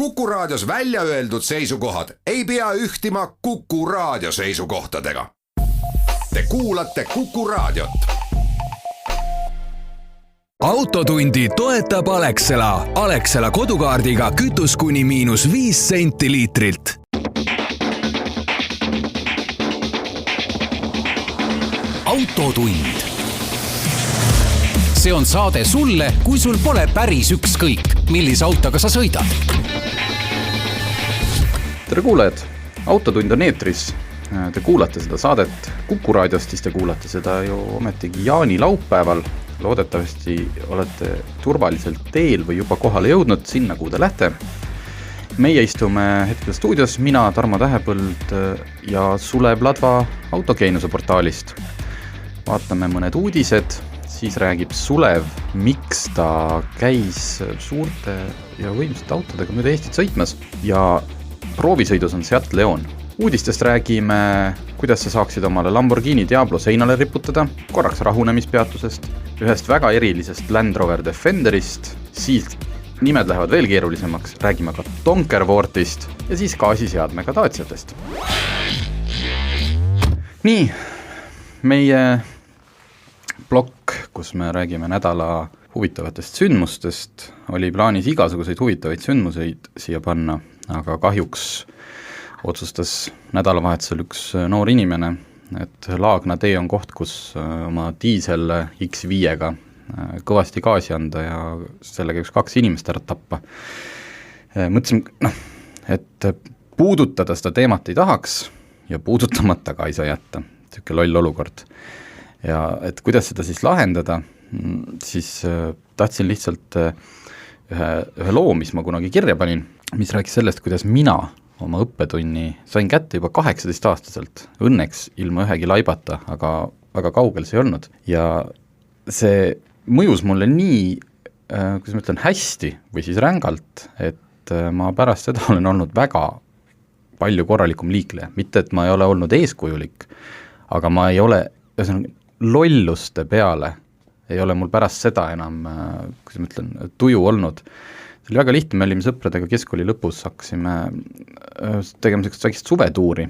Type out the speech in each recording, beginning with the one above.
Kuku Raadios välja öeldud seisukohad ei pea ühtima Kuku Raadio seisukohtadega. Te kuulate Kuku Raadiot. Autotundi toetab Alexela. Alexela kodukaardiga kütus kuni -5 senti liitrilt. Autotund. See on saade sulle, kui sul pole päris ükskõik, millise autoga sa sõidad. Tere kuulajad, Autotund on eetris. Te kuulate seda saadet Kuku Raadiost, siis te kuulate seda ju ometigi jaanilaupäeval. Loodetavasti olete turvaliselt teel või juba kohale jõudnud sinna, kuhu te lähte. Meie istume hetkel stuudios, mina, Tarmo Tähepõld ja Sulev Ladva Autogeenuse portaalist. Vaatame mõned uudised, siis räägib Sulev, miks ta käis suurte ja võimsate autodega mööda Eestit sõitmas ja proovisõidus on Seat Leon. Uudistest räägime, kuidas sa saaksid omale Lamborghini Diablo seinale riputada, korraks rahunemispeatusest, ühest väga erilisest Land Rover Defenderist, siis nimed lähevad veel keerulisemaks, räägime ka Donkerworthist ja siis gaasiseadmega Daciatest. Nii, meie blokk, kus me räägime nädala huvitavatest sündmustest, oli plaanis igasuguseid huvitavaid sündmuseid siia panna, aga kahjuks otsustas nädalavahetusel üks noor inimene, et Laagna tee on koht, kus oma diisel X5-ga kõvasti gaasi anda ja sellega üks 2 inimest ära tappa. Mõtlesin, et puudutada seda teemat ei tahaks ja puudutamata ka ei saa jätta. Selline loll olukord. Ja et kuidas seda siis lahendada, siis tahtsin lihtsalt ühe loo, mis ma kunagi kirja panin, mis rääkis sellest, kuidas mina oma õppetunni sain kätte juba 18-aastaselt, õnneks ilma ühegi laibata, aga väga kaugel see ei olnud. Ja see mõjus mulle nii, kuidas ma ütlen, hästi või siis rängalt, et ma pärast seda olen olnud väga palju korralikum liikleja. Mitte, et ma ei ole olnud eeskujulik, aga ma ei ole, lolluste peale ei ole mul pärast seda enam, kuidas ma ütlen, tuju olnud. See oli väga lihtne, me olime sõpradega keskkooli lõpus, hakkasime tegema sellist väikest suvetuuri,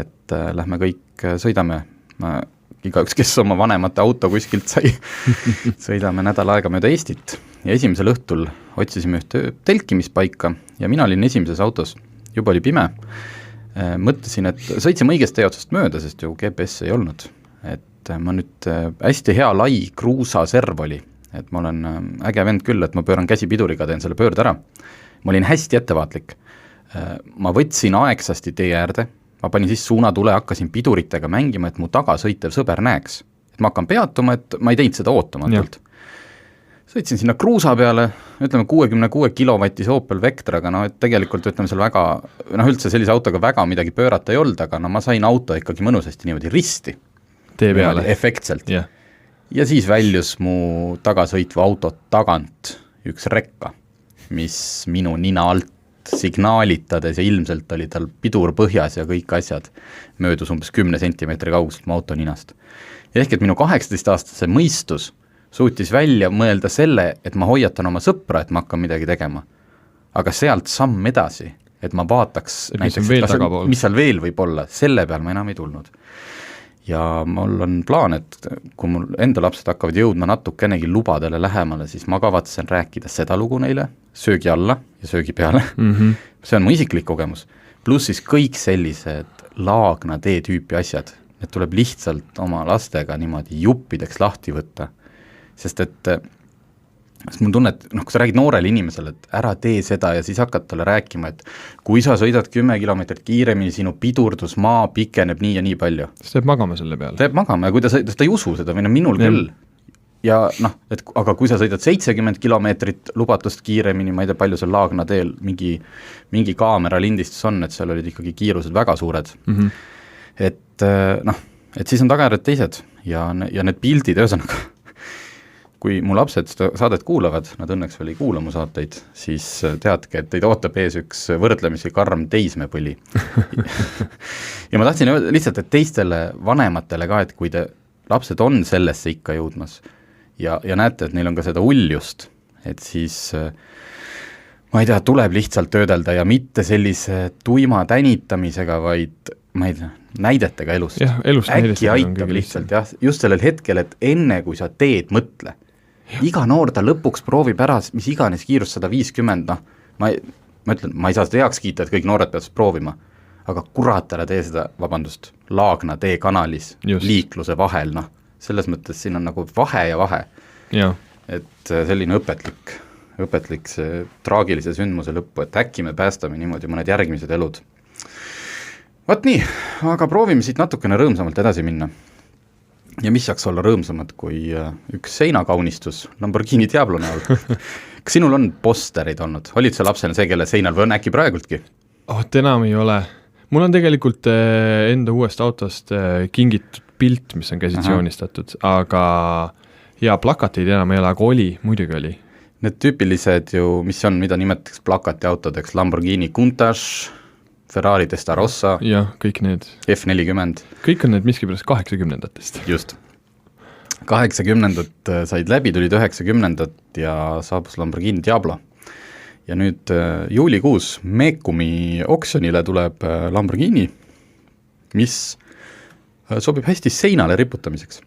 et lähme kõik, sõidame, igaüks, kes oma vanemate auto kuskilt sai, sõidame nädal aega mööda Eestit ja esimesel õhtul otsisime ühte telkimispaika ja mina olin esimeses autos, juba oli pime, mõtlesin, et sõitsime õigest tee otsast mööda, sest ju GPS ei olnud, et ma nüüd hästi hea lai kruusaserv oli, et ma olen äge vend küll, et ma pööran käsi piduriga, teen selle pöörde ära. Ma olin hästi ettevaatlik. Ma võtsin aegsasti tee äärde, ma panin siis suunatule, hakkasin piduritega mängima, et mu tagasõitev sõber näeks. Et ma hakkan peatuma, et ma ei teinud seda ootamatult. Sõitsin sinna kruusa peale, ütleme 66 kilovatise Opel Vectraga, et tegelikult ütleme seal väga, üldse sellise autoga väga midagi pöörata ei olnud, aga ma sain auto ikkagi mõnusasti niimoodi risti. Tee peale. Efektselt. Ja siis väljus mu tagasõitva auto tagant üks rekka, mis minu nina alt signaalitades ja ilmselt oli tal pidur põhjas ja kõik asjad möödus umbes 10 sentimeetri kaugust mu auto ninast. Ja ehk, et minu 18-aastase mõistus suutis välja mõelda selle, et ma hoiatan oma sõpra, et ma hakkan midagi tegema. Aga sealt samm edasi, et ma vaataks näiteks, mis seal veel võib olla, selle peal ma enam ei tulnud. Ja mul on plaan, et kui mul enda lapsed hakkavad jõudma natukenegi lubadele lähemale, siis ma kavatsen rääkida seda lugu neile, söögi alla ja söögi peale. See on mu isiklik kogemus. Pluss siis kõik sellised Laagna tee tüüpi asjad, need tuleb lihtsalt oma lastega niimoodi juppideks lahti võtta. Sest et mul tunne, et kui sa räägid noorele inimesele, et ära tee seda ja siis hakkad talle rääkima, et kui sa sõidad 10 kilomeetrit kiiremini, sinu pidurdus maa pikeneb nii ja nii palju. See teeb magama selle peale. Teeb magama ja kui ta ei usu seda, või minul küll. Ja aga kui sa sõidad 70 kilomeetrit lubatust kiiremini, ma ei tea palju seal Laagna teel mingi kaamera lindistus on, et seal olid ikkagi kiirused väga suured. Et siis on tagajärjed teised ja need pildid, ühesõnaga kui mu lapsed saadet kuulavad, nad õnneks veel ei kuula mu saateid, siis teadke, et teid ootab ees üks võrdlemisi karm teismepõli. Ja ma tahtsin lihtsalt, et teistele vanematele ka, et kui te lapsed on sellesse ikka jõudmas ja näete, et neil on ka seda uljust, et siis ma ei tea, tuleb lihtsalt töödelda ja mitte sellise tuima tänitamisega, vaid ma ei tea, näidetega elust. Jah, elust äkki aitab lihtsalt, jah, just sellel hetkel, et enne kui sa teed, mõtle. Iga noor ta lõpuks proovib ära, mis iganes kiirus 150, noh, ma ütlen, ma ei saa seda heaks kiita, et kõik noored peavad proovima, aga kurat, ära tee seda, vabandust, Laagna tee kanalis, liikluse vahel, noh, selles mõttes siin on nagu vahe ja vahe. Ja. Et selline õpetlik see traagilise sündmuse lõppu, et äkki me päästame niimoodi mõned järgmised elud. Vaat nii, aga proovime siit natukene rõõmsamalt edasi minna. Ja mis saaks olla rõõmsamad kui üks seinakaunistus Lamborghini Diablo näol? Kas sinul on posterid olnud? Olid sa lapsena see, kelle seinal või on äkki praegultki? Enam ei ole. Mul on tegelikult enda uuest autost kingitud pilt, mis on käsit joonistatud, aga plakateid enam ei ole, aga muidugi oli. Need tüüpilised ju, mis on, mida nimetatakse plakati autodeks, Lamborghini Countach, Ferrari Testarossa, ja, kõik need. F40. Kõik on need miskipärast 80-ndatest. Just. 80-ndat said läbi, tulid 90-ndat ja saabus Lamborghini Diablo. Ja nüüd juulikuus Mekumi oksjonile tuleb Lamborghini, mis sobib hästi seinale riputamiseks.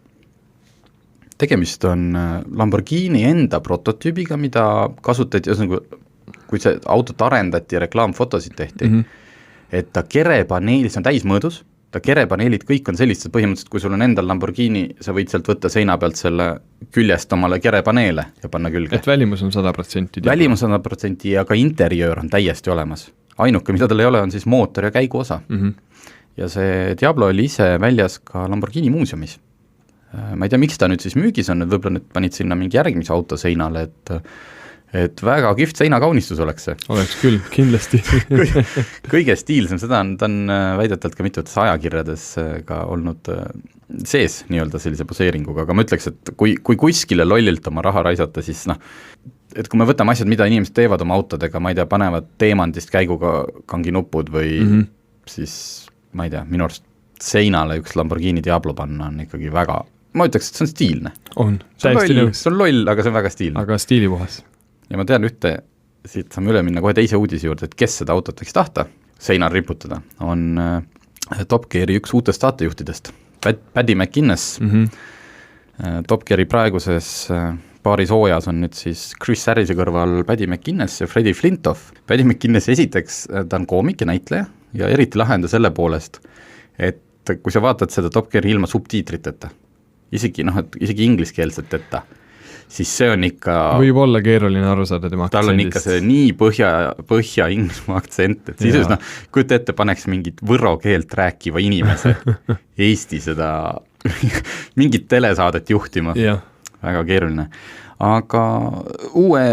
Tegemist on Lamborghini enda prototüübiga, mida kasutati, kui see autot arendati ja reklaamfotosid tehti, et ta kerepaneel, see on täismõõdus, ta kerepaneelid kõik on sellised põhimõtteliselt, kui sul on endal Lamborghini, sa võid sealt võtta seina pealt selle küljest omale kerepaneele ja panna külge. Et välimus on 100%. Välimus on 100% ja ka interjöör on täiesti olemas. Ainuke, mida tal ei ole, on siis mootor ja käiguosa. Ja see Diablo oli ise väljas ka Lamborghini muuseumis. Ma ei tea, miks ta nüüd siis müügis on, et võib-olla nüüd panid sinna mingi järgmise auto seinale, et väga kihvt seinakaunistus oleks see. Oleks küll, kindlasti. Kõige stiilsem, seda ta on väidetavalt ka mitutes ajakirjades ka olnud sees nii-öelda sellise poseeringuga, aga ma ütleks, et kui kuskile lollilt oma raha raisata, siis noh, et kui me võtame asjad, mida inimesed teevad oma autodega, ma ei tea, panevad teemantist käiguga kanginupud või siis, ma ei tea, minu arust seinale üks Lamborghini Diablo panna on ikkagi väga, ma ütleks, et see on stiilne. Täiesti nõus. See on loll, aga see on väga stiilne. Aga stiilipuhas. Ja ma tean ühte, siit saame üle minna kohe teise uudise juurde, et kes seda autot võiks tahta seinal riputada, on Top Geari üks uutest saatejuhtidest, Paddy McInnes. Top Geari praeguses paaris hoojas on nüüd siis Chris Harrise kõrval Paddy McInnes ja Freddie Flintoff. Paddy McInnes esiteks, ta on koomik ja näitleja ja eriti lahenda selle poolest, et kui sa vaatad seda Top Geari ilma subtiitriteta, isegi ingliskeelseteta, siis see on ikka... Võib olla keeruline aru saada tema aktsendist. Tal on ikka see nii põhja Inglismaa aktsent, et siis kujuta ette, paneks mingit võro keelt rääkiva inimese Eesti seda mingit telesaadet juhtima. Väga keeruline. Aga uue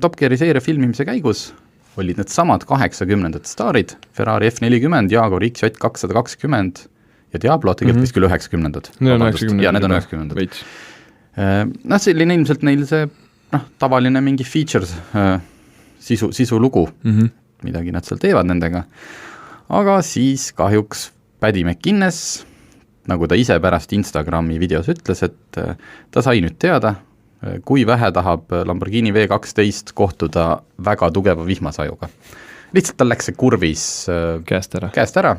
Top Geari seeria filmimise käigus olid need samad 80-ndate staarid, Ferrari F40, Jaguar XJ220 ja Diablo, tegelikult vist küll 90-ndad. Ja need on 90-ndad. Selline ilmselt neil see tavaline mingi features sisu lugu, midagi nad seal teevad nendega, aga siis kahjuks Paddy McInnes, nagu ta ise pärast Instagrami videos ütles, et ta sai nüüd teada, kui vähe tahab Lamborghini V12 kohtuda väga tugeva vihmasajuga. Lihtsalt tal läks see kurvis käest ära.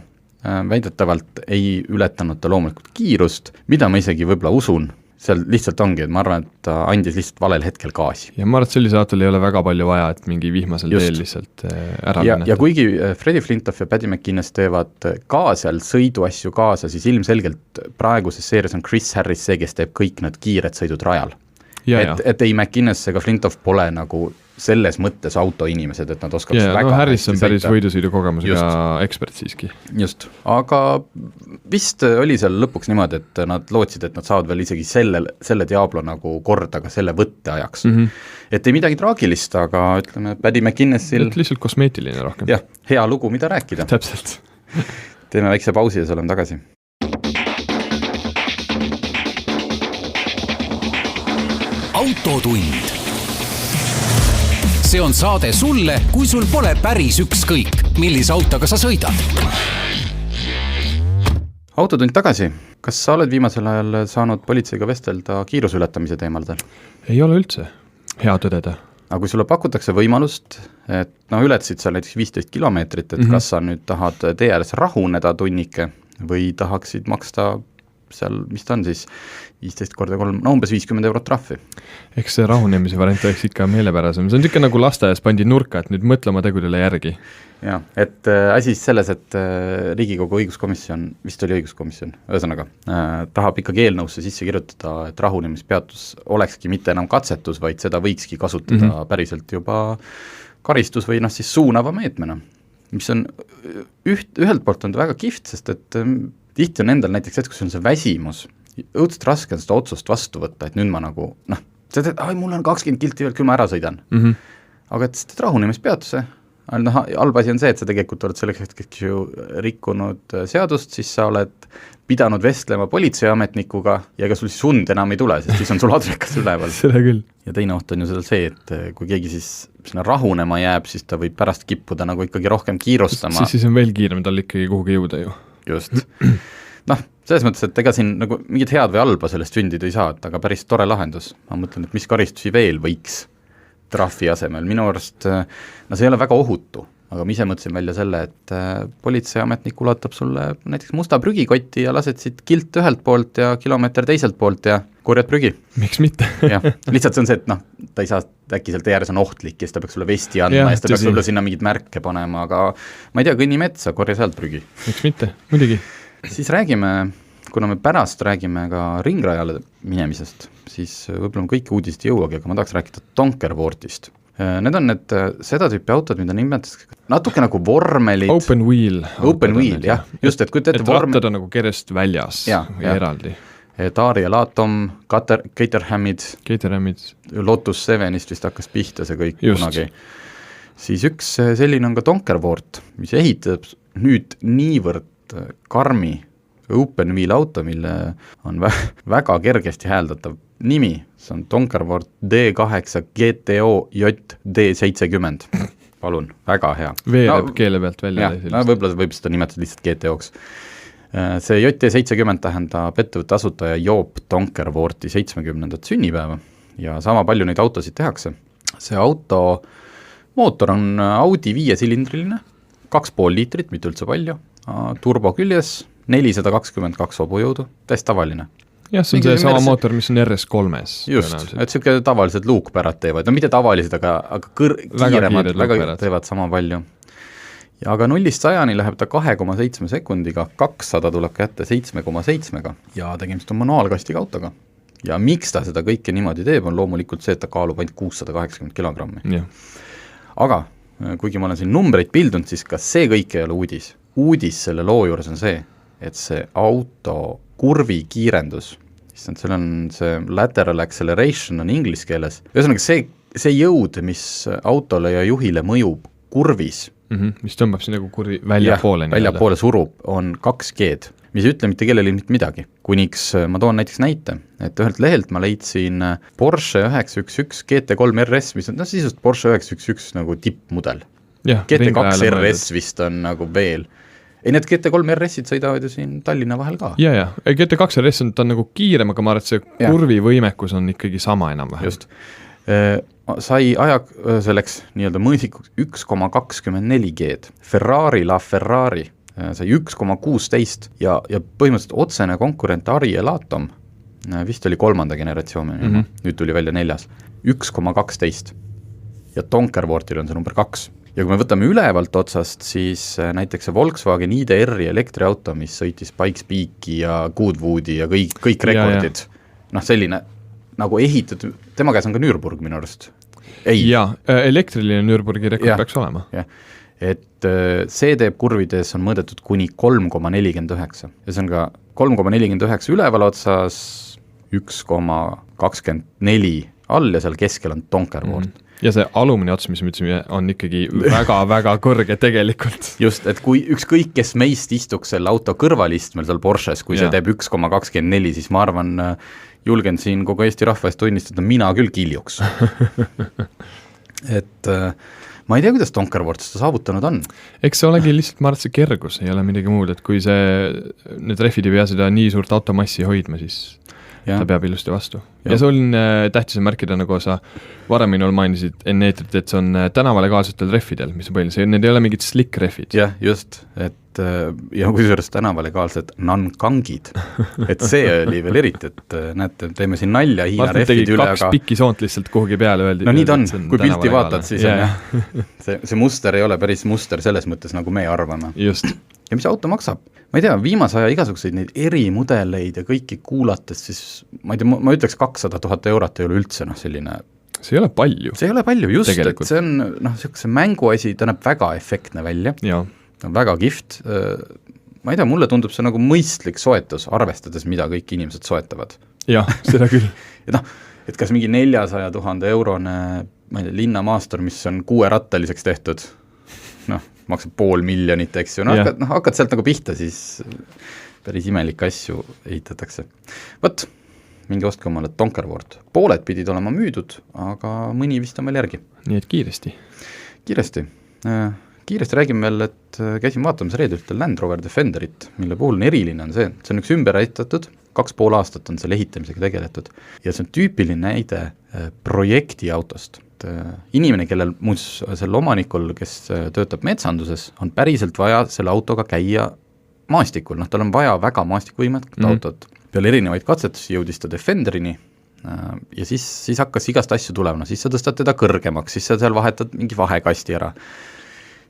Väidetavalt ei ületanud ta loomulikult kiirust, mida ma isegi võib-olla usun, seal lihtsalt ongi, et ma arvan, et ta andis lihtsalt valel hetkel gaasi. Ja ma arvan, et sellise autol ei ole väga palju vaja, et mingi vihmasel teel lihtsalt ära minna. Ja kuigi Freddie Flintoff ja Paddy McInnes teevad ka seal sõiduasju kaasa, siis ilmselgelt praeguses seerias on Chris Harris see, kes teeb kõik need kiired sõidud rajal. Et ei McInnes ega Flintoff pole nagu selles mõttes autoinimesed, et nad oskavad väga Harris on päris võidusõidu kogemusega ekspert siiski. Just, aga vist oli seal lõpuks niimoodi, et nad lootsid, et nad saavad veel isegi selle Diablo nagu korda ka selle võtte ajaks. Et ei midagi traagilist, aga ütleme, Paddy McInnesil... Et lihtsalt kosmeetiline rohkem. Jah, hea lugu, mida rääkida. Täpselt. Teeme väikse pausi ja oleme tagasi. Autotund. See on saade sulle, kui sul pole päris ükskõik, millise autoga sa sõidad. Autotund tagasi. Kas sa oled viimasel ajal saanud politseiga vestelda kiirusületamise teemaldel? Ei ole üldse. Hea tõdeda. aga kui sulle pakutakse võimalust, et ületasid sa näiteks 15 kilomeetrit, et kas sa nüüd tahad tee ääres rahuneda tunnike või tahaksid maksta seal, mis ta on siis, 15 korda 3, umbes 50 eurot trahvi. Eks see rahunemise variant oleks ikka meelepärasem, see on ikka nagu lasteaias pandi nurka, et nüüd mõtlema tegudele järgi. Jah, et asi siis selles, et Riigikogu õiguskomisjon, vist oli õiguskomisjon, ühesõnaga, tahab ikkagi eelnõusse sisse kirjutada, et rahunemispeatus olekski mitte enam katsetus, vaid seda võikski kasutada päriselt juba karistus või siis suunava meetmena, mis on ühelt poolt on väga kihvt, sest et tihti on endal näiteks hetk, kus on see väsimus, õudselt raske on seda otsust vastu võtta, et nüüd ma nagu, sa teed, mul on 20 kilti veel, küll ma ära sõidan. Aga et teed rahunemispeatuse, halb asi on see, et sa tegelikult oled selleks hetkeks ju rikkunud seadust, siis sa oled pidanud vestlema politseiametnikuga ja ega sul siis und enam ei tule, sest siis on sul adrekas üleval. Seda küll. Ja teine oht on ju see, et kui keegi siis sinna rahunema jääb, siis ta võib pärast kippuda nagu ikkagi rohkem kiirustama. Siis on veel kiirem tal ikkagi kuhugi jõuda ju. Just. Selles mõttes, et ega siin nagu mingit head või halba sellest sündida ei saa, et aga päris tore lahendus. Ma mõtlen, et mis karistusi veel võiks trahvi asemel. Minu arust, see ei ole väga ohutu, aga ma ise mõtlesin välja selle, et politseiametnik ulatab sulle näiteks musta prügikotti ja lased siit kilt ühelt poolt ja kilomeeter teiselt poolt ja korjad prügi. Miks mitte? Jah, lihtsalt see on see, et ta ei saa, äkki seal tee ääres on ohtlik ja siis ta peaks sulle vesti andma ja siis ta peaks sulle sinna mingid märke panema, aga ma ei tea, kõnni metsa, korja sealt prügi. Miks mitte? Muidugi. Siis räägime, kuna me pärast räägime ka ringrajale minemisest, siis võib-olla me kõiki uudist ei jõuagi, aga ma tahaks rääkida Donkerworthist. Need on need seda tüüpi autod, mida nimetatakse natuke nagu vormelid. Open wheel, jah. Just, et kujutate rattad on nagu kerest väljas või eraldi. Daria Latom, Caterhamid, Lotus 7-ist vist hakkas pihta see kõik kunagi. Siis üks selline on ka Donkerworth, mis ehitab nüüd niivõrd karmi open wheel auto, mille on väga kergesti hääldatav nimi, see on Donkerworth D8 GTO JD70. Palun, väga hea. Veereb keele pealt välja. Võib-olla võib seda nimetada lihtsalt GTO-ks. See JD70 tähendab ettevõtte asutaja Joop Donkerworthi 70. sünnipäeva ja sama palju neid autosid tehakse. See auto mootor on Audi 5-silindriline, 2,5 liitrit, mitte üldse palju, turbo küljes, 422 hobujõudu, täiesti tavaline. Jah, see on see sama mootor, mis on RS3-s. Just, et siuke tavalised luukpärad teevad, mitte tavalised, aga kiiremad, väga teevad sama palju. Ja aga 0-100 läheb ta 2,7 sekundiga, 200 tuleb kätte 7,7 ja tegemist on manuaalkastiga autoga. Ja miks ta seda kõike niimoodi teeb, on loomulikult see, et ta kaalub ainult 680 kilogrammi. Aga kuigi ma olen siin numbreid pildunud, siis kas see kõik ei ole uudis? Uudis selle loo juures on see, et see auto kurvi kiirendus, seal on see lateral acceleration on inglise keeles, ühesõnaga see jõud, mis autole ja juhile mõjub kurvis, mis tõmbab siin nagu kurvi väljapoole surub, on 2G-d, mis ei ütle mitte kellele mitte midagi. Kuniks ma toon näiteks näite, et ühelt lehelt ma leidsin Porsche 911 GT3 RS, mis on sisust Porsche 911 nagu tippmudel. GT2 RS vist on nagu veel. Ei, need GT3 RS-id sõidavad ju siin Tallinna vahel ka. Ja, GT2 RS on nagu kiirem, aga ma arvan, et see kurvi võimekus on ikkagi sama enam-vähem. Just. Sai selleks nii-öelda mõõsikuks 1,24 G-d. Ferrari sai 1,16 ja põhimõtteliselt otsene konkurent Arie Latom, vist oli 3. generatsioon, nüüd tuli välja 4. 1,12 ja Donkerworthil on see number 2. Ja kui me võtame ülevalt otsast, siis näiteks see Volkswagen ID.R elektriauto, mis sõitis Pikes Peaki ja Goodwoodi ja kõik rekordid, selline nagu ehitatud, tema käes on ka Nürburg minu arust. Jaa, elektriline Nürburgi rekord peaks olema. Et see teeb kurvides on mõõdetud kuni 3,49. Ja see on ka 3,49 üleval otsas, 1,24 all ja seal keskel on Donkerworth. Ja see alumine ots, mis me ütlesime, on ikkagi väga-väga kõrge tegelikult. Just, et kui ükskõik, kes meist istuks selle auto kõrvalistmel seal Porsches, kui see teeb 1,24, siis ma arvan, julgen siin kogu Eesti rahva eest tunnistada, mina küll kiljuks. Et ma ei tea, kuidas Donkerworth seda saavutanud on. Eks see olegi lihtsalt, ma arvan, see kergus ei ole midagi muud, et kui need rehvid ei pea seda nii suurt automassi hoidma, siis ta peab ilusti vastu. Ja see on tähtis märkida, nagu sa varemini mainisid enne eetrit, et see on tänavalegaalsetel rehvidel, mis on põhiliselt, need ei ole mingid slick rehvid. Jah, just, et ja kusjuures tänavalegaalsed nankangid, et see oli veel eriti, et näete, teeme siin nalja Hiina rehvid üle, aga... 2 pikki soont lihtsalt kuhugi peale öeldi. No nii ta on, kui pilti vaatad, siis on jah. See muster ei ole päris muster selles mõttes, nagu me arvame. Just. Ja mis auto maksab? Ma ei tea, viimase aja igasuguseid neid erimudeleid ja kõiki kuulates, siis ma ei tea, ma ütleks 200 000 eurot ei ole üldse selline... See ei ole palju. See ei ole palju, just, tegelikult. Et see on see mänguasi, ta näeb väga efektne välja, on väga kihvt, ma ei tea, mulle tundub see nagu mõistlik soetus, arvestades, mida kõik inimesed soetavad. Jah, seda küll. et kas mingi 400 000 eurone, ma ei tea, linnamaastur, mis on 6-rattaliseks tehtud, maksab 500,000, eks ju, hakkad sealt nagu pihta, siis päris imelikke asju ehitatakse. Võt, mingi ostke omale Donkerwort. Pooled pidid olema müüdud, aga mõni vist on veel järgi. Nii et kiiresti. Kiiresti räägime veel, et käisin vaatamas reedültel Land Rover Defenderit, mille puhul on eriline on see. See on üks ümber ehitatud, 2,5 aastat on selle ehitamisega tegeletud ja see on tüüpiline näide projekti autost. Inimene, kellel muuseas selle omanikul, kes töötab metsanduses, on päriselt vaja selle autoga käia maastikul, tal on vaja väga maastikvõimet autot. Peale erinevaid katsetusi jõudis ta Defenderini ja siis hakkas igast asju tulema, siis sa tõstad teda kõrgemaks, siis sa seal vahetad mingi vahekasti ära.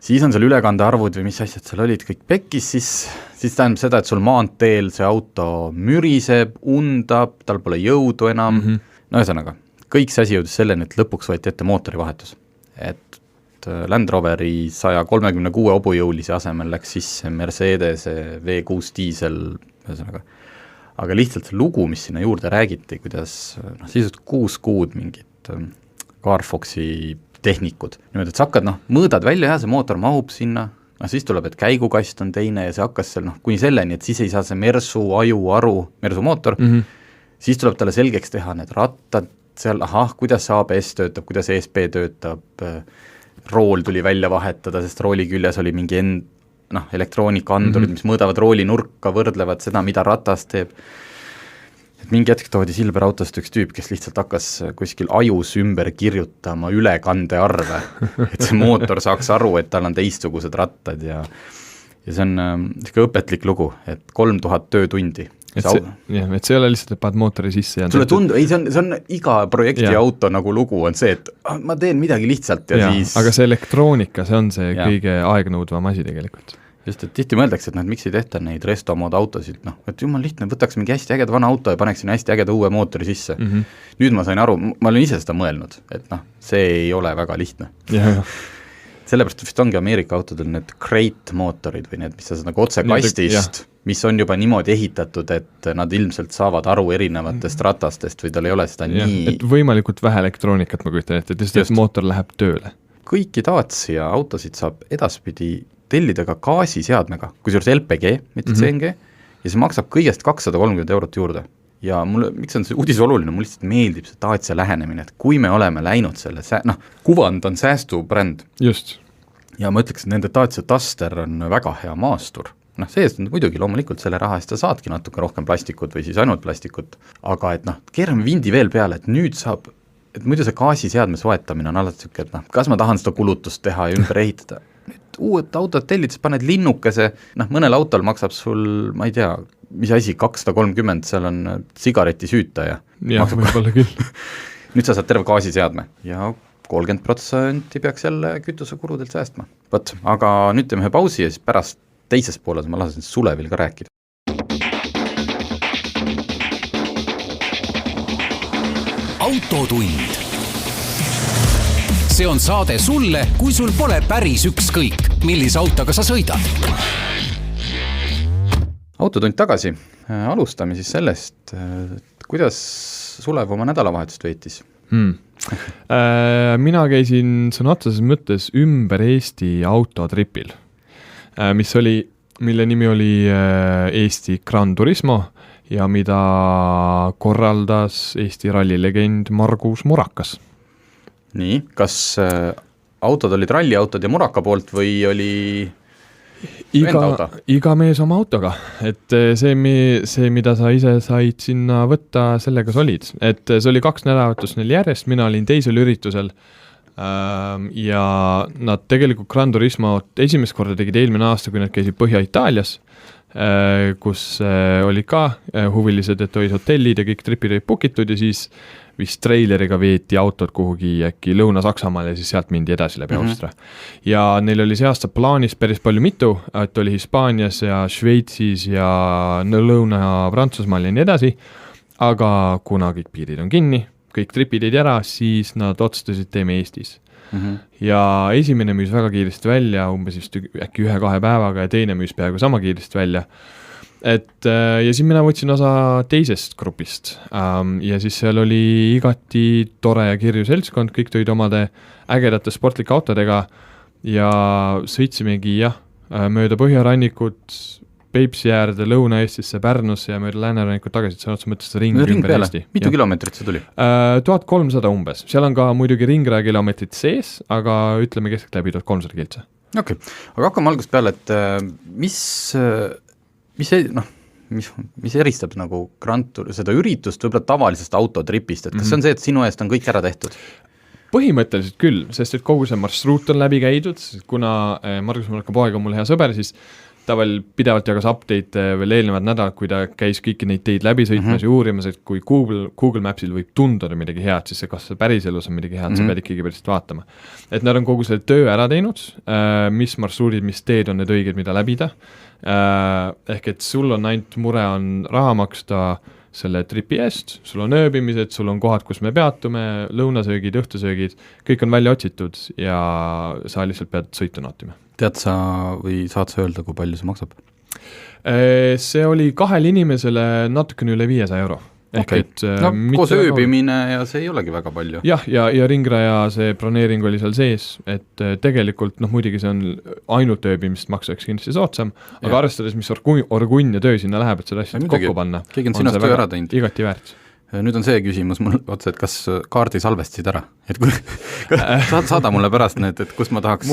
Siis on seal ülekandearvud või mis asjad seal olid kõik pekkis, siis tähendab seda, et sul maanteel see auto müriseb, undab, tal pole jõudu enam, ühesõnaga. Kõik see asi jõudis selleni, et lõpuks võeti ette mootorivahetus. Et Land Roveri 136 hobujõulise asemel läks sisse Mercedes V6 diisel, ühesõnaga. Aga lihtsalt see lugu, mis sinna juurde räägiti, kuidas siis 6 kuud mingid Carfoxi tehnikud. Niimoodi, et sa hakkad, mõõdad välja ja see mootor mahub sinna, siis tuleb, et käigukast on teine ja see hakkas seal, kuni selleni, et siis ei saa see Mersu mootor, siis tuleb talle selgeks teha need rattad, seal, kuidas see ABS töötab, kuidas ESP töötab, rool tuli välja vahetada, sest rooli küljes oli mingi elektroonikaandurid, mis mõõdavad rooli nurka, võrdlevad seda, mida ratas teeb. Et mingi hetk toodi Silver autost üks tüüp, kes lihtsalt hakkas kuskil ajus ümber kirjutama ülekandearve, et see mootor saaks aru, et tal on teistsugused rattad ja see on õpetlik lugu, et 3000 töötundi. Et see ei ole lihtsalt, et paned mootori sisse ja sulle see on iga projekti auto nagu lugu on see, et ma teen midagi lihtsalt ja siis... Aga see elektroonika, see on see kõige aegnõudvam asi tegelikult. Just, et tihti mõeldakse, et miks ei tehta neid restomood autosid, et jumal lihtne, võtaks mingi hästi ägeda vana auto ja paneks sinna hästi ägeda uue mootori sisse. Nüüd ma sain aru, ma olen ise seda mõelnud, et see ei ole väga lihtne. Sellepärast vist ongi Ameerika autodel need crate mootorid või need, mis sa nagu otse kastist, mis on juba niimoodi ehitatud, et nad ilmselt saavad aru erinevatest ratastest või tal ei ole seda nii... Et võimalikult vähe elektroonikat ma kujutan ette, et mootor läheb tööle. Kõiki Dacia autosid saab edaspidi tellida ka gaasiseadmega, kusjuures LPG, mitte CNG, ja see maksab kõigest 230 eurot juurde. Ja mulle, miks on see uudis oluline, mulle lihtsalt meeldib see Dacia lähenemine, et kui me oleme läinud selle, kuvand on säästubränd. Just. Ja ma ütleks, et nende Dacia Duster on väga hea maastur. Seest on muidugi loomulikult selle raha eest saadki natuke rohkem plastikut või siis ainult plastikut, aga et keerame vindi veel peale, et nüüd saab, et muidu see gaasiseadme soetamine on alati siuke, et kas ma tahan seda kulutust teha ja ümber ehitada. Nüüd uued autod tellides paned linnukese, mõnel autol maksab sul, ma ei tea, mis asi, 230, seal on sigaretisüütaja. Jah, võib-olla küll. Nüüd sa saad terve gaasiseadme ja 30% peaks jälle kütusekuludelt säästma. Võt, aga nüüd teeme ühe pausi ja siis pärast teises pooles ma lasen Sulevil ka rääkida. Autotund. See on saade sulle, kui sul pole päris ükskõik, millise autoga sa sõidad. Autotund tagasi. Alustame siis sellest, kuidas Sulev oma nädalavahetust veetis. Mina käisin sõna otseses mõttes ümber Eesti autotripil, mille nimi oli Eesti Gran Turismo ja mida korraldas Eesti rallilegend Margus Murakas. Nii, kas autod olid ralliautod ja Muraka poolt või oli iga mees oma autoga, et see, mida sa ise said sinna võtta, sellega sa olid, et see oli 2 nädalatust neil järjest, mina olin teisel üritusel ja nad tegelikult Gran Turismo esimest korda tegid eelmine aasta, kui nad käisid Põhja-Itaalias, kus olid ka huvilised, et olid hotellid ja kõik tripid olid bookitud ja siis vist treileriga veeti autod kuhugi äkki Lõuna-Saksamaal ja siis sealt mindi edasi läbi Austria. Ja neil oli see aasta plaanis päris palju mitu, et oli Hispaanias ja Šveitsis ja Lõuna-Prantsusmaal ja nii edasi, aga kuna kõik piirid on kinni, kõik tripid jäid ära, siis nad otsustasid teeme Eestis. Ja esimene müüs väga kiiresti välja, umbes vist äkki 1-2 päevaga ja teine müüs peaaegu sama kiiresti välja. Et ja siis mina võtsin osa teisest grupist ja siis seal oli igati tore ja kirju seltskond, kõik tulid omade ägedate sportlike autodega ja sõitsimegi mööda Põhjarannikut, Peipsi äärde, Lõuna-Eestisse, Pärnusse ja mööda Läänerannikut tagasi, et sa otsa mõttes ring peale. Mitu kilomeetrit see tuli? 1300 umbes, seal on ka muidugi ringraja kilomeetrit sees, aga ütleme keskelt läbi 1300 kiltse. Okei, aga hakkame algusest peale, et mis eristab nagu seda üritust võib-olla tavalisest autotripist, et kas see on see, et sinu eest on kõik ära tehtud? Põhimõtteliselt küll, sest et kogu see marsruut on läbi käidud, kuna Margus Muraka poeg on mul hea sõber, siis ta veel pidevalt jagas update veel eelnevad nädalad, kui ta käis kõiki neid teid läbi sõitmas ja uurimas, et kui Google Mapsil võib tunduda midagi head, siis kas see päris elus on midagi head, sa pead ikkagi päriselt vaatama. Et nad on kogu selle töö ära teinud, mis marsruudid, mis teed on need õiged, mida läbida. Ehk et sul on ainult mure on raha maksta selle tripi eest, sul on ööbimised, sul on kohad, kus me peatume, lõunasöögid, õhtusöögid, kõik on välja otsitud ja sa lihtsalt pead sõitu nautima. Tead sa või saad sa öelda, kui palju see maksab? See oli 2 inimesele natukene üle 500 euro. Okay. Koos ööbimine ja see ei olegi väga palju. Ja ringraja see broneering oli seal sees, et tegelikult muidugi see on ainult ööbimist maksaks kindlasti sootsam, aga arvestades, mis orgunn ja töö sinna läheb, et seda asja kokku panna, keegi on sinust töö ära teinud. Igati väärt. Nüüd on see küsimus mul otsa, et kas kaardi salvestasid ära? Et saada mulle pärast need, et kus ma tahaks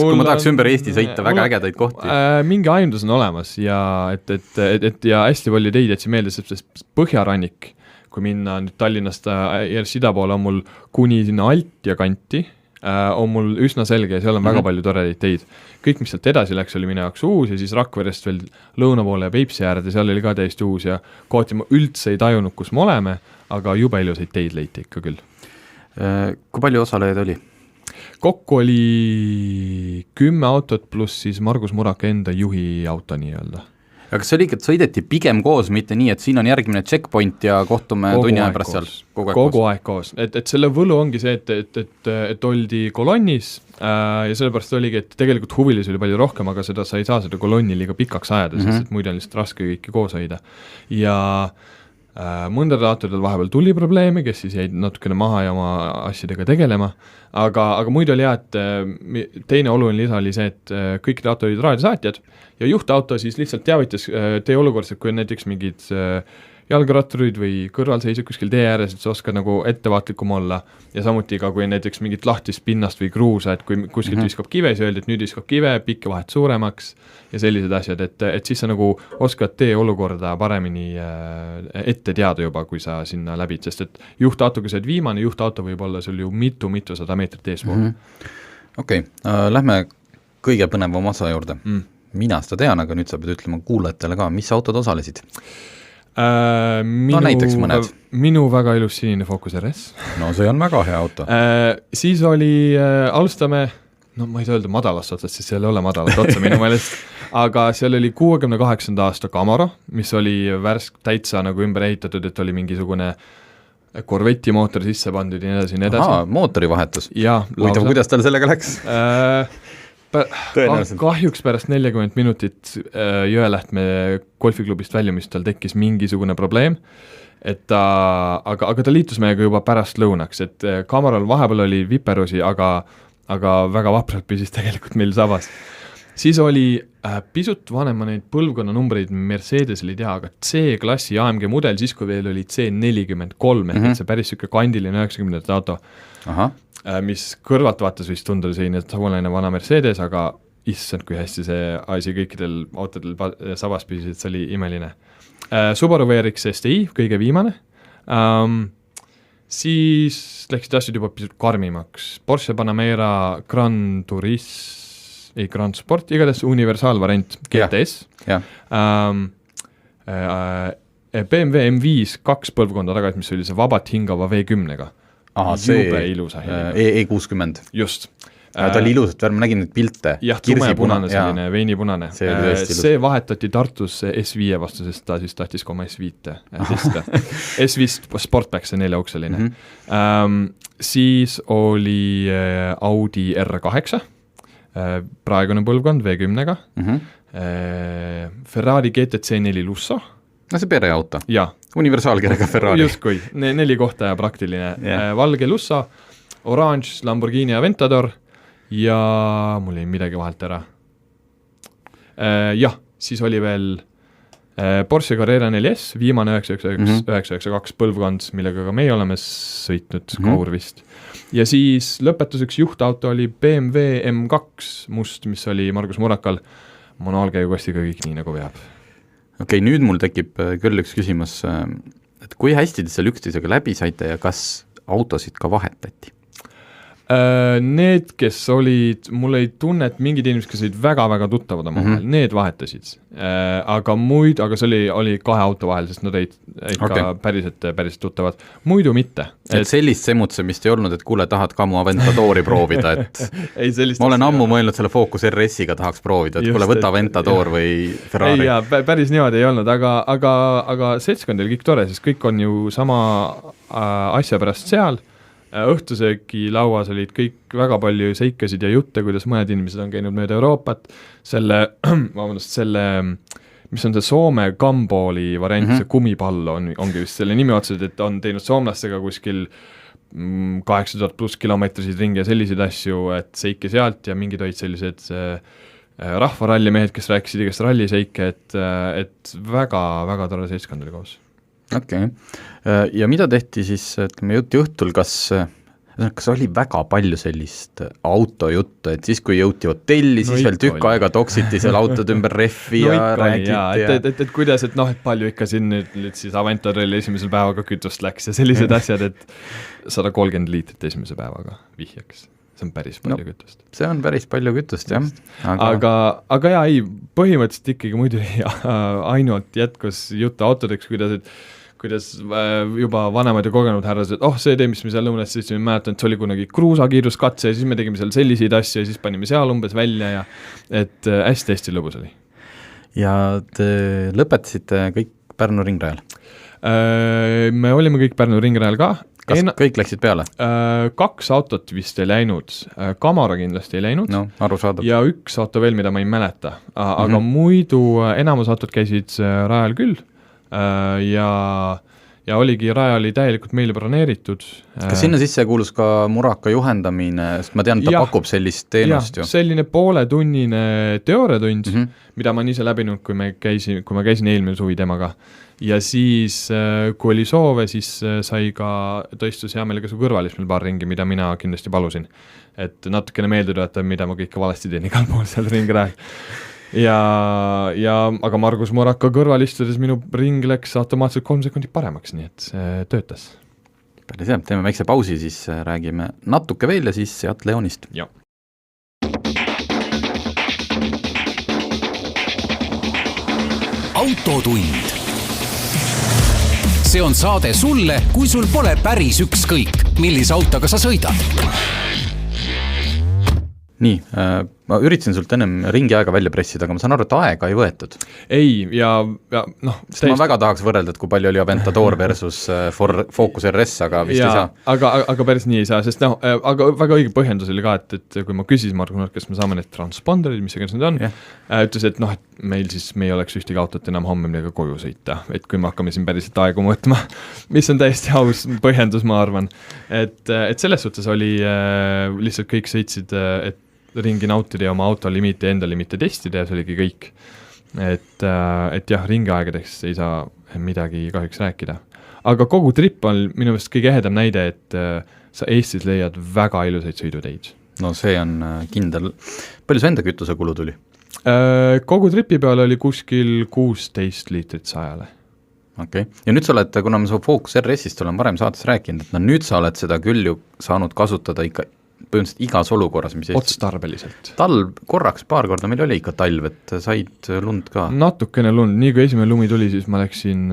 ümber Eesti sõita väga ägedaid kohti. Mingi aimdus on olemas ja ja hästi palju teid jätsi meelde, sest Põhjarannik, kui minna nüüd Tallinnast järjest ida poole, on mul kuni sinna alt ja kanti, on mul üsna selge ja seal on väga palju toredaid teid. Kõik, mis sealt edasi läks, oli mine jaoks uus ja siis Rakverest veel lõuna poole ja Peipsi äärde, seal oli ka täiesti uus ja kohati ma üldse ei tajunud, kus me oleme, aga jube ilusaid teid leiti ikka küll. Kui palju osalejaid oli? Kokku oli 10 autot pluss siis Margus Muraka enda juhi auto nii-öelda. Aga kas see oli, et sõideti pigem koos, mitte nii, et siin on järgmine checkpoint ja kohtume tunni aja pärast seal? Kogu aeg koos. Et selle võlu ongi see, et oldi kolonnis ja sellepärast oligi, et tegelikult huvilisi oli palju rohkem, aga sa ei saa seda kolonni liiga pikaks ajada, sest et muidu on lihtsalt raske kõiki koos hoida. Ja mõndadel autodel vahepeal tuli probleeme, kes siis jäid natukene maha ja oma asjadega tegelema, aga muidu oli hea, et teine oluline lisa oli see, et kõik autod olid raadiosaatjad ja juhtauto siis lihtsalt teavitas tee olukorras, et kui on näiteks mingid jalgratturid või kõrvalseisud kuskil tee ääres, et sa oskad nagu ettevaatlikum olla ja samuti ka, kui näiteks mingit lahtist pinnast või kruusa, et kui kuskilt viskab kive, siis öeldi, et nüüd viskab kive, pikke vahet suuremaks ja sellised asjad, et siis sa nagu oskad tee olukorda paremini ette teada juba, kui sa sinna läbid, sest et juhtautoga see viimane juhtauto võib olla sul ju mitu-sada meetrit eespool. Okei, lähme kõige põnevam osa juurde. Mina seda tean, aga nüüd sa pead ütlema kuulajatele ka, mis autod osalesid? Näiteks mõned. Minu väga ilus sinine Focus RS. No see on väga hea auto. Siis oli, alustame, ma ei saa öelda madalast otsast, siis seal ei ole madalat otsa minu meelest, aga seal oli 68. aasta Camaro, mis oli täitsa nagu ümber ehitatud, et oli mingisugune Corvetti mootor sisse pandud ja nii edasi. Aha, mootori vahetus. Huvitav, kuidas tal sellega läks? Kahjuks pärast 40 minutit Jõelähtme golfiklubist väljumist tal tekkis mingisugune probleem, aga ta liitus meiega juba pärast lõunaks, et Camarol vahepeal oli viperusi, aga väga vapralt püsis tegelikult meil sabas. Siis oli pisut vanema neid põlvkonna numbreid Mercedes oli teha, aga C-klassi AMG mudel, siis kui veel oli C43, et see päris süke kandiline 90. auto. Mis kõrvalt vaatas vist tunduda selline samulaine vana Mercedes, aga issand, kui hästi see asi kõikidel autodel sabas püsis, et see oli imeline. Subaru VRX STI, kõige viimane, siis läksid asjad juba pisut karmimaks. Porsche Panamera Grand Sport, igatahes universaalvariant GTS. BMW M5 2 põlvkonda tagasi, mis oli see vabalt hingava V10-ga. Jube ilusa heliga. E60. Just. Ta oli ilusat värv, ma nägin neid pilte. Jah, tumepunane selline, veinipunane. See vahetati Tartus S5 vastu, sest ta siis tahtis ka oma S5. S5 Sportback, see 4-ukseline. Siis oli Audi R8, praegune põlvkond V10-ga, Ferrari GTC 4 Lusso. No see pereauto. Jaa. Universaalkerega Ferrari. Just kui, 4 kohta ja praktiline. Valge Lusso, oranž Lamborghini Aventador ja mul ei midagi vahelt ära. Jah, siis oli veel Porsche Carrera 4S, viimane 992 põlvkond, millega ka meie oleme sõitnud Kaurvist. Ja siis lõpetuseks juhtauto oli BMW M2 must, mis oli Margus Murakal manuaalkäigukastiga kõik nii nagu veab. Okei, nüüd mul tekib küll üks küsimus, et kui hästi te seal üksteisega läbi saite ja kas autosid ka vahetati? Need, kes olid, mul ei tunne, et mingid inimesed, kes olid väga-väga tuttavad oma vahel, need vahetasid. Aga see oli 2 auto vahel, sest nad olid ikka päriselt tuttavad. Muidu mitte. Et sellist semutsemist ei olnud, et kuule, tahad ka mu Aventadori proovida, et ei, ma olen ammu mõelnud selle Focus RS-iga tahaks proovida, et kuule, võta Aventador või Ferrari. Ei, päris niimoodi ei olnud, aga seltskond oli kõik tore, sest kõik on ju sama asja pärast seal. Õhtusööki lauas olid kõik väga palju seikasid ja jutte, kuidas mõned inimesed on käinud mööda Euroopat, selle, mis on see Soome Gumballi variant, see kumipall ongi vist selle nimi otseselt, et on teinud soomlastega kuskil 8000 plus kilomeetrisid ringi ja selliseid asju, et seike sealt ja mingid olid sellised rahvarallimehed, kes rääkisid igast ralliseike, et väga-väga tore seltskond oli koos. Okei. Ja mida tehti siis, ütleme, õhtul, kas oli väga palju sellist autojuttu, et siis kui jõuti hotelli, siis veel tükk aega toksiti seal autod ümber rehvi ja räägiti. Et kuidas, et palju ikka siin nüüd siis Aventadoril esimesel päevaga kütust läks ja sellised asjad, et 130 liitrit esimese päevaga vihjaks. See on päris palju kütust. See on päris palju kütust, jah. Aga jaa, ei, põhimõtteliselt ikkagi muidu ainult jätkus juttu autodeks, kuidas juba vanemad ja kogenud härrased, see tee, mis me seal lõunas siis mäletan, et see oli kunagi kruusakiiruskatse ja siis me tegime seal selliseid asju ja siis panime seal umbes välja ja et hästi-hästi lõbus oli. Ja te lõpetasite kõik Pärnu ringrajal? Me olime kõik Pärnu ringrajal ka. Kas kõik läksid peale? 2 autot vist ei läinud, Camaro kindlasti ei läinud ja 1 auto veel, mida ma ei mäleta, aga muidu enamus autod käisid rajal küll ja oligi, raja oli täielikult meile broneeritud. Kas sinna sisse kuulus ka Muraka juhendamine, sest ma tean, ta pakub sellist teenust ju? Selline pooletunnine teooriatund, mida ma ise läbinud, kui ma käisin eelmine suvi temaga. Ja siis, kui oli soove, siis sai ka tõistus hea meelega su kõrvalis meil paar ringi, mida mina kindlasti palusin. Et natukene meelde tuletada, mida ma kõike valesti teen igal pool seal ringrajal. Aga Margus Muraka kõrval istudes minu ring läks automaatselt 3 sekundit paremaks, nii et see töötas. Päris hea, teeme väikse pausi, siis räägime natuke veel ja siis Seat Leonist. Jah. Autotund. See on saade sulle, kui sul pole päris ükskõik, millise autoga sa sõidad. Nii, ma üritasin sult ennem ringi aega välja pressida, aga ma saan aru, et aega ei võetud. Ei, ja sest ma väga tahaks võrrelda, et kui palju oli Aventador versus Focus RS, aga vist ei saa. Aga päris nii ei saa, sest aga väga õige põhjendus oli ka, et kui ma küsisin Margus, kas me saame need transponderid, mis see need on, ütles, et me ei oleks ühtegi autot enam homme millega koju sõita, et kui me hakkame siin päriselt aegu mõõtma, mis on täiesti aus põhjendus, ma arvan. Et selles suhtes oli lihtsalt kõik sõitsid, et ringi nautida ja oma auto limiite ja enda limiite testida ja see oligi kõik. Et jah, ringiaegadeks ei saa midagi kahjuks rääkida. Aga kogu trip on minu meelest kõige ehedam näide, et sa Eestis leiad väga ilusaid sõiduteid. no see on kindel. Palju see enda kütusekulu tuli? Kogu tripi peal oli kuskil 16 liitrit 100-le. Okei. Ja nüüd sa oled, kuna ma su Focus RS-ist olen varem saates rääkinud, et nüüd sa oled seda küll ju saanud kasutada ikka põhimõtteliselt igas olukorras, mis Otstarbeliselt. Talv korraks, paar korda meil oli ikka talv, et said lund ka. Natukene lund, nii kui esimene lumi tuli, siis ma läksin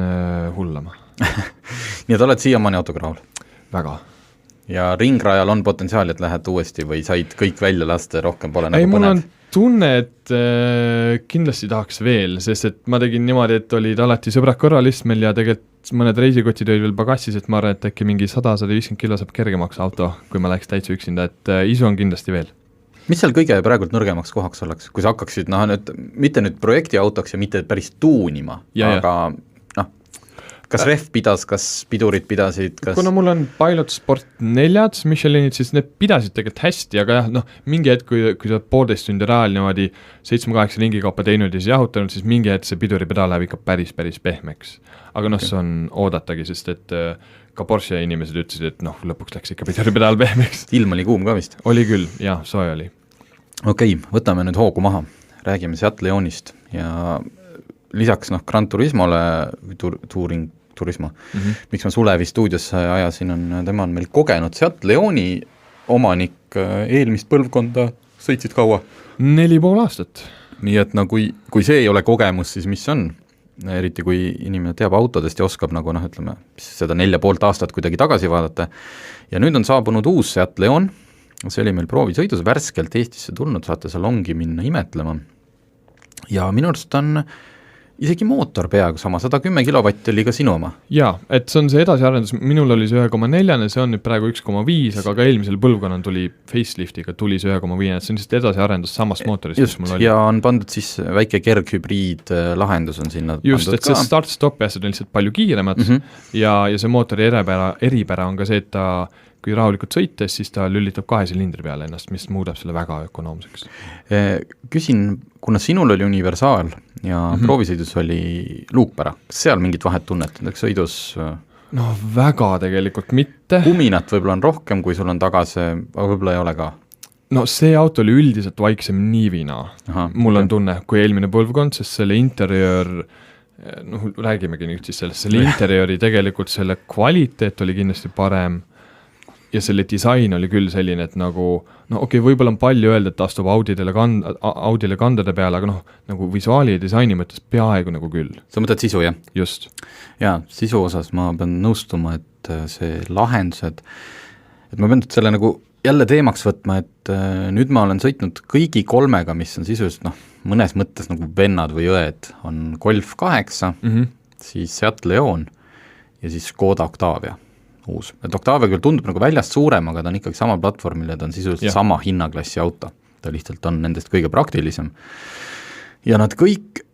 hullama. Nii et oled siiamaani autoga rahul? Väga. Ja ringrajal on potentsiaal, et lähed uuesti või said kõik välja lasta, rohkem pole ei, nagu mul põnev? on tunne, et kindlasti tahaks veel, sest et ma tegin niimoodi, et olid alati sõbrad kõrvalistmel ja tegelikult mõned reisikotid olid veel pagassis, et ma arvan, et äkki mingi 100-150 kilo saab kergemaks auto, kui ma läheks täitsa üksinda, et isu on kindlasti veel. Mis seal kõige praegult nõrgemaks kohaks oleks, kui sa hakkaksid, nüüd, mitte nüüd projektiautoks ja mitte päris tuunima, aga kas rehv pidas, kas pidurid pidasid, kas... Kuna mul on Pilot Sport 4 Michelinid, siis need pidasid tegelikult hästi, aga jah, mingi hetk, kui sa 1,5 tundi rajal niimoodi 7-8 ringi kaupa teinud ja siis jahutanud, siis mingi hetk see piduripedaal läheb ikka päris pehmeks. Aga see on oodatagi, sest et ka Porsche inimesed ütlesid, et lõpuks läks ikka piduripedaal pehmeks. Ilm oli kuum ka vist? Oli küll, jah, soe oli. Okei, võtame nüüd hoogu maha, räägime Seat Leonist ja lisaks Gran Turismole Turismo. Miks ma Sulevi stuudiosse ajasin, tema on meil kogenud Seat Leoni omanik, eelmist põlvkonda sõitsid kaua? 4,5 aastat. Nii et kui see ei ole kogemus, siis mis on? Eriti kui inimene teab autodest ja oskab ütleme, seda 4,5 aastat kuidagi tagasi vaadata. Ja nüüd on saabunud uus Seat Leon, see oli meil proovisõidus värskelt Eestisse tulnud, saate salongi minna imetlema. Ja minu arust on isegi mootor peaaegu sama, 110 kilovatti oli ka sinu oma. Jaa, et see on see edasiarendus, minul oli see 1,4, see on nüüd praegu 1,5, aga ka eelmisel põlvkonnal tuli faceliftiga, tuli see 1,5, et see on lihtsalt edasiarendus samast mootorist, just, mis mul oli. Ja on pandud siis väike kerghübriid lahendus on sinna just, pandud et see start-stop asjad on lihtsalt palju kiiremad ja see mootori eripära on ka see, et ta kui rahulikult sõites, siis ta lülitab 2 silindri peale ennast, mis muudab selle väga ökonoomseks. Küsin, kuna sinul oli universaal ja proovisõidus oli luukpära, kas seal mingit vahet tunnet, sõidus? Väga tegelikult mitte. Kuminat võib-olla on rohkem, kui sul on tagasi, aga võib-olla ei ole ka? See auto oli üldiselt vaiksem niivina. Mul on tunne, kui eelmine põlvkond, sest selle interjöör, räägimegi nüüd siis sellest, selle interjööri tegelikult selle kvaliteet oli kindlasti parem ja selle disain oli küll selline, et võib-olla on palju öelda, et ta astub Audile kandade peale, aga visuaali ja disaini mõttes peaaegu küll. Sa mõtled sisu, jah? Just. Jaa, sisu osas ma pean nõustuma, et see lahendused, et ma pean selle jälle teemaks võtma, et nüüd ma olen sõitnud kõigi 3, mis on sisuliselt mõnes mõttes vennad või õed, on Golf 8, siis Seat Leon ja siis Škoda Octavia. Uus. Et Octavia küll tundub väljast suurem, aga ta on ikkagi sama platvormil ja ta on sisuliselt sama hinnaklassi auto. Ta lihtsalt on nendest kõige praktilisem. Ja nad kõik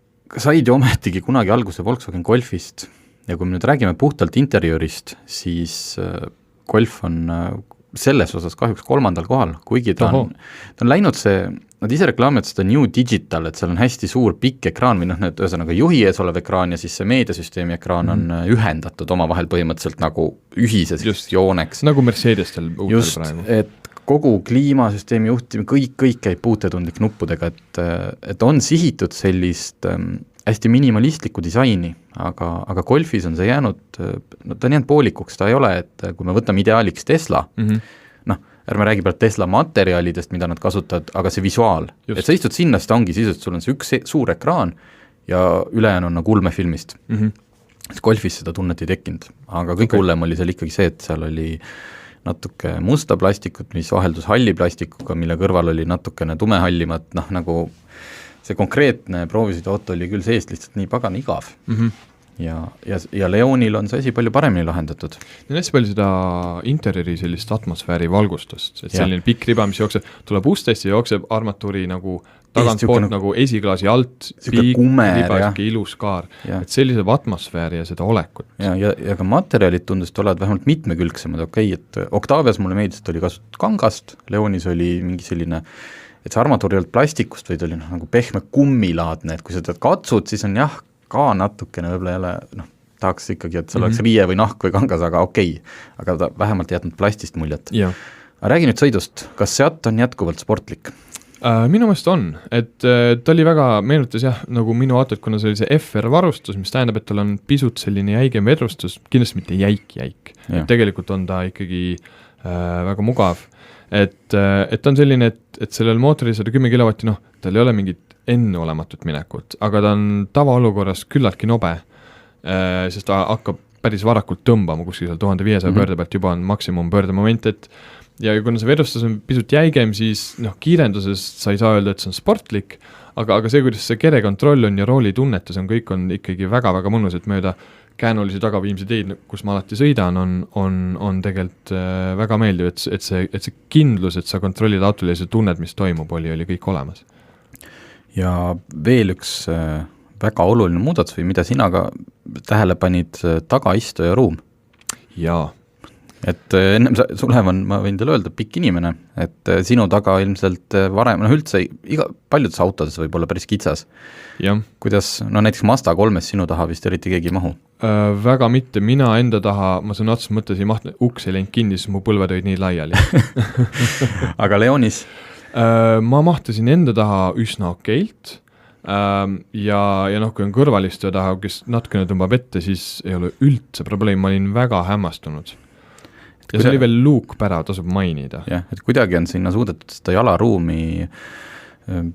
said ju ometigi kunagi alguse Volkswagen Golfist ja kui me nüüd räägime puhtalt interjöörist, siis Golf on selles osas kahjuks 3. kohal, kuigi ta on läinud see, nad ise reklaamivad seda New Digital, et seal on hästi suur pikk ekraan, või need ühesõnaga juhi ees olev ekraan ja siis see meediasüsteemi ekraan on ühendatud omavahel põhimõtteliselt ühises jooneks. Nagu Mercedestel uutel praegu. Et kogu kliimasüsteemi juhtimine, kõik käib puutetundlik nuppudega, et on sihitud sellist hästi minimalistlikku disaini, aga Golfis on see jäänud, ta on jäänud poolikuks, ta ei ole, et kui me võtame ideaaliks Tesla, ärme räägi pealt Tesla materjalidest, mida nad kasutavad, aga see visuaal. Et sa istud sinna, siis ta ongi sisuliselt, sul on see üks suur ekraan ja ülejäänu on ulmefilmist. Golfis seda tunnet ei tekkinud, aga kõik hullem oli seal ikkagi see, et seal oli natuke musta plastikut, mis vaheldus halli plastikuga, mille kõrval oli natukene tumehallimat, see konkreetne proovisõiduauto oli küll seest lihtsalt nii pagan igav. Ja Leonil on see asi palju paremini lahendatud. Ja hästi palju seda interjööri sellist atmosfääri valgustust, et selline pikk riba, mis jookseb, tuleb ustest ja jookseb armatuuri tagantpoolt esiklaasi alt, pikk riba, ilus kaar, et sellise atmosfääri ja seda olekut. Ja ka materjalid tundusid olevad vähemalt mitmekülgsemad, et Octavias mulle meeldis, et oli kasutatud kangast, Leonis oli mingi selline, et see armatuur ei olnud plastikust, vaid oli pehme kummilaadne, et kui sa tead katsud, siis on ka natukene võib-olla jälle, tahaks ikkagi, et seal oleks riie või nahk või kangas, aga okei. Aga ta vähemalt jätnud plastist muljet. Räägi nüüd sõidust, kas Seat on jätkuvalt sportlik? Minu meelest on, et ta oli väga, meenutas jah, nagu minu autot, kuna see oli see FR varustus, mis tähendab, et tal on pisut selline jäigem vedrustus, kindlasti mitte jäik. Tegelikult on ta ikkagi väga mugav, et ta on selline, et sellel mootoril 110 kilowatti, tal ei ole mingit enneolematut minekut, aga ta on tavaolukorras küllaltki nobe, sest ta hakkab päris varakult tõmbama, kuskil 1500 pöörde pealt juba on maksimum pöördemoment, ja kuna see vedustus on pisut jäigem, siis kiirenduses sa ei saa öelda, et see on sportlik, aga see, kuidas see kerekontroll on ja rooli tunnetus on, kõik on ikkagi väga-väga mõnus, et mööda käänulisi tagaviimsi teid, kus ma alati sõidan, on tegelikult väga meeldiv, et see kindlus, et sa kontrollid autole ja sa tunned, mis toimub, oli kõik olemas. Ja veel üks väga oluline muudatus või mida sina ka tähele panid, tagaistuja ruum. Jaa. Et ennem Sulevan, ma võin teile öelda, pikk inimene, et sinu taga ilmselt varem, üldse paljudes autodes võib olla päris kitsas. Ja. Kuidas, näiteks Mazda 3 sinu taha vist eriti keegi mahu? Väga mitte, mina enda taha, ma sõna otsa mõttes ei mahtu, uks ei läinud kinni, siis mu põlved olid nii laiali. Aga Leonis? Ma mahtasin enda taha üsna okeilt, ja kui on kõrvalistuja taha, kes natukene tõmbab ette, siis ei ole üldse probleem, ma olin väga hämmastunud. Ja see oli veel luukpära, tasub mainida. Jah, et kuidagi on sinna suudetud seda jalaruumi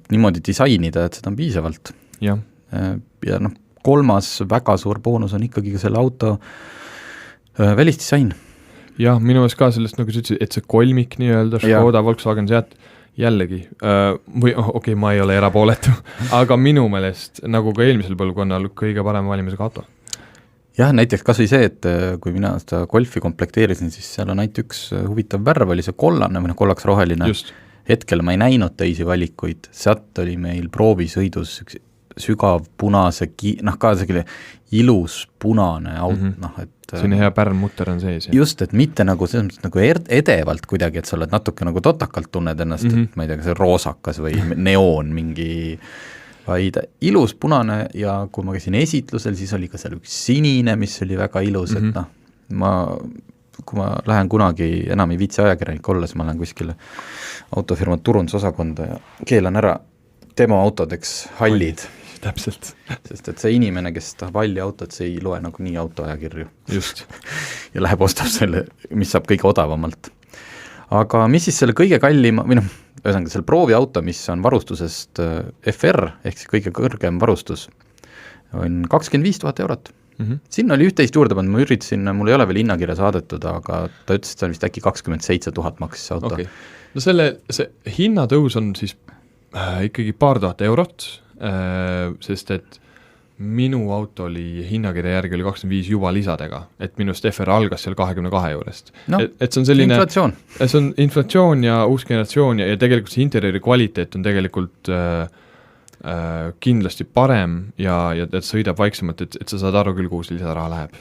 niimoodi disainida, et seda on piisavalt. Ja kolmas väga suur boonus on ikkagi ka selle auto välisdisain. Jah, minu meelest ka sellest, nagu sa ütlesid, et see kolmik nii-öelda, Škoda, Volkswagen, Seat, jällegi, või ma ei ole erapooletu, aga minu meelest, nagu ka eelmisel põlvkonnal, kõige parem valimisega auto. Jah, näiteks kas või see, et kui mina seda Golfi komplekteerisin, siis seal on ainult üks huvitav värv, oli see kollane või kollaks roheline. Just. Hetkel ma ei näinud teisi valikuid, sealt oli meil proovisõidus üks sügav punase, ka see ilus punane auto, et see on hea pärmmutter on sees. Just, et mitte nagu edevalt kuidagi, et sa oled natuke nagu totakalt tunned ennast, et ma ei tea, kas see roosakas või neoon mingi, vaid ilus punane ja kui ma käisin esitlusel, siis oli ka seal üks sinine, mis oli väga ilus, et kui ma lähen kunagi enam ei viitsi ajakirjanik olla, siis ma lähen kuskile autofirma turundusosakonda ja keelan ära tema autodeks hallid. Täpselt. Sest et see inimene, kes tahab halli autot, see ei loe nagu nii autoajakirju. Just. Ja läheb ostab selle, mis saab kõige odavamalt. Aga mis siis selle kõige kallima, või ühesõnaga selle prooviauto, mis on varustusest FR, ehk siis kõige kõrgem varustus, on 25 000 eurot. Sinna oli üht-teist juurde pannud, ma üritasin, mul ei ole veel hinnakirja saadetud, aga ta ütles, et see on vist äkki 27 000 maksis auto. Okay. No see hinnatõus on siis ikkagi paar tuhat eurot, sest et minu auto oli hinnakirja järgi oli 25 juba lisadega, et minust FR algas seal 22 juurest. Et see on selline inflatsioon. See on inflatsioon ja uus generatsioon ja tegelikult see interiori kvaliteet on tegelikult kindlasti parem ja et sõidab vaiksemalt, et sa saad aru küll, kuhu see lisaraha läheb.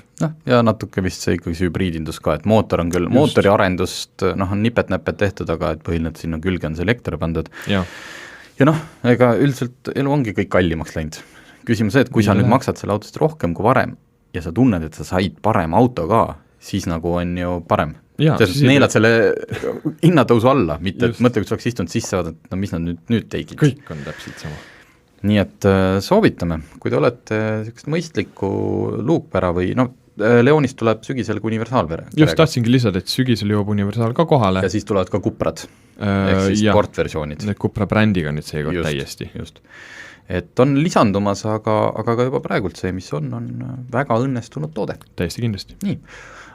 Ja natuke vist see ikkagi see hübriidindus ka, et mootor on küll, mootori arendust on nipet-näpet tehtud, aga et põhiliselt sinna külge on see elekter pandud. Ja ega üldiselt elu ongi kõik kallimaks läinud. Küsimus see, et kui sa nüüd maksad selle autost rohkem kui varem ja sa tunned, et sa said parem auto ka, siis nagu on ju parem. Sest neelad selle hinnatõusu alla, mitte et mõtle, kui sa oleks istunud sisse, et mis nad nüüd tegid. Kõik on täpselt sama. Nii et soovitame, kui te olete mõistliku luukpära või Leonist tuleb sügisel kui universaalvere. Just tahtsingi lisada, et sügisel jõuab universaal ka kohale. Ja siis tulevad ka kuprad, ehk siis sportversioonid. Need kupra brändiga nüüd seekord täiesti. Just. Et on lisandumas, aga ka juba praegult see, mis on väga õnnestunud toode. Täiesti kindlasti. Nii.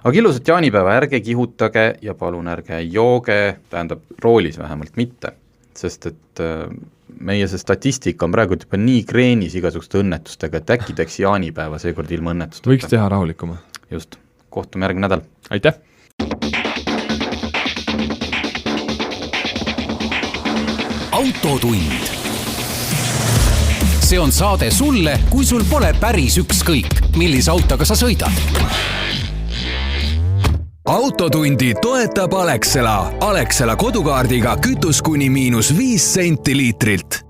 Aga ilusat jaanipäeva, ärge kihutage ja palun ärge jooge, tähendab roolis vähemalt mitte, sest et meie see statistika on praegu juba nii kreenis igasuguste õnnetustega, et äkki teeks jaanipäeva seekord ilma õnnetustega. Võiks teha rahulikuma. Just. Kohtume järgmine nädal. Aitäh! Autotund. See on saade sulle, kui sul pole päris ükskõik, millise autoga sa sõidad. Autotundi toetab Alexela. Alexela kodukaardiga kütus kuni -5 senti liitrilt.